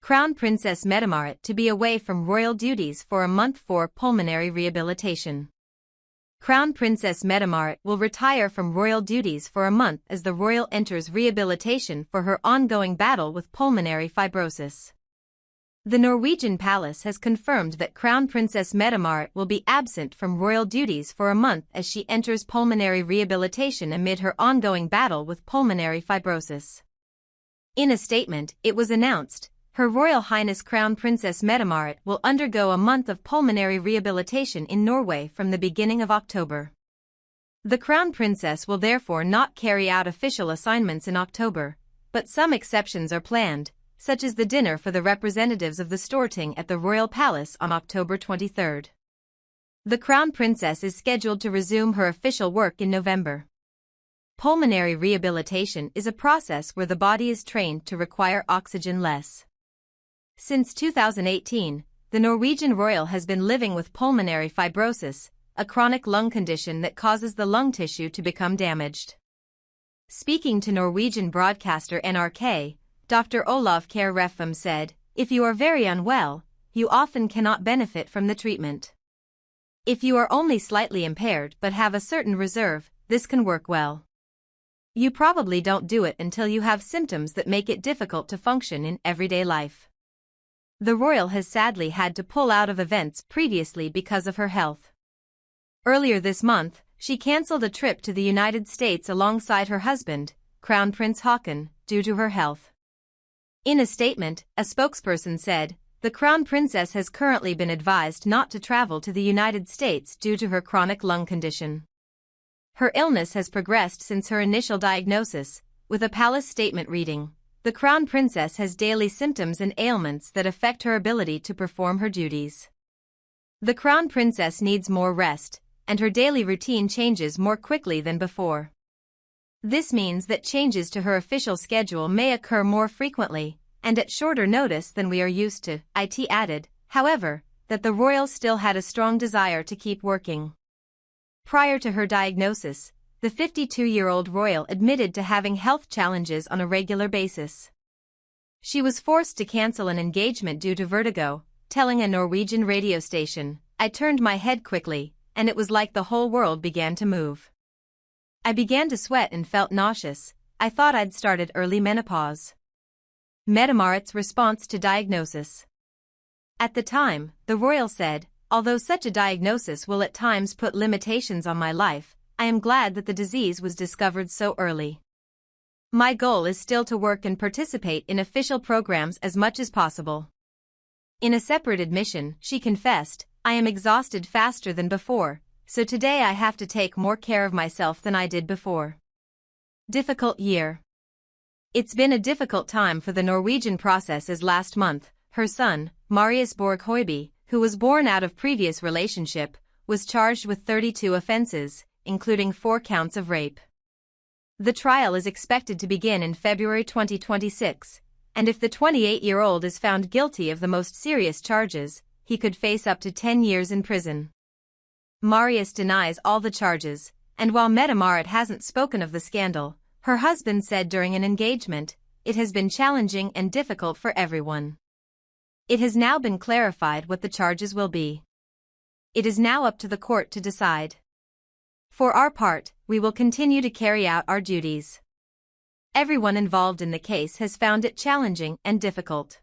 Crown Princess Mette-Marit to be away from royal duties for a month for pulmonary rehabilitation. Crown Princess Mette-Marit will retire from royal duties for a month as the royal enters rehabilitation for her ongoing battle with pulmonary fibrosis. The Norwegian palace has confirmed that Crown Princess Mette-Marit will be absent from royal duties for a month as she enters pulmonary rehabilitation amid her ongoing battle with pulmonary fibrosis. In a statement, it was announced, Her Royal Highness Crown Princess Mette-Marit will undergo a month of pulmonary rehabilitation in Norway from the beginning of October. The Crown Princess will therefore not carry out official assignments in October, but some exceptions are planned, such as the dinner for the representatives of the Storting at the Royal Palace on October 23. The Crown Princess is scheduled to resume her official work in November. Pulmonary rehabilitation is a process where the body is trained to require oxygen less. Since 2018, the Norwegian royal has been living with pulmonary fibrosis, a chronic lung condition that causes the lung tissue to become damaged. Speaking to Norwegian broadcaster NRK, Dr. Olav Kjær Refum said, "If you are very unwell, you often cannot benefit from the treatment. If you are only slightly impaired but have a certain reserve, this can work well. You probably don't do it until you have symptoms that make it difficult to function in everyday life." The royal has sadly had to pull out of events previously because of her health. Earlier this month, she cancelled a trip to the United States alongside her husband, Crown Prince Haakon, due to her health. In a statement, a spokesperson said, "The Crown Princess has currently been advised not to travel to the United States due to her chronic lung condition. Her illness has progressed since her initial diagnosis," with a palace statement reading, "The Crown Princess has daily symptoms and ailments that affect her ability to perform her duties. The Crown Princess needs more rest, and her daily routine changes more quickly than before. This means that changes to her official schedule may occur more frequently, and at shorter notice than we are used to." It added, however, that the royal still had a strong desire to keep working. Prior to her diagnosis, the 52-year-old royal admitted to having health challenges on a regular basis. She was forced to cancel an engagement due to vertigo, telling a Norwegian radio station, "I turned my head quickly, and it was like the whole world began to move. I began to sweat and felt nauseous. I thought I'd started early menopause." Mette-Marit's response to diagnosis. At the time, the royal said, "Although such a diagnosis will at times put limitations on my life, I am glad that the disease was discovered so early. My goal is still to work and participate in official programs as much as possible." In a separate admission, she confessed, "I am exhausted faster than before, so today I have to take more care of myself than I did before." Difficult year. It's been a difficult time for the Norwegian process as last month, her son, Marius Borg Høiby, who was born out of previous relationship, was charged with 32 offenses, including 4 counts of rape. The trial is expected to begin in February 2026, and if the 28-year-old is found guilty of the most serious charges, he could face up to 10 years in prison. Marius denies all the charges, and while Mette-Marit hasn't spoken of the scandal, her husband said during an engagement, "It has been challenging and difficult for everyone. It has now been clarified what the charges will be. It is now up to the court to decide. For our part, we will continue to carry out our duties. Everyone involved in the case has found it challenging and difficult.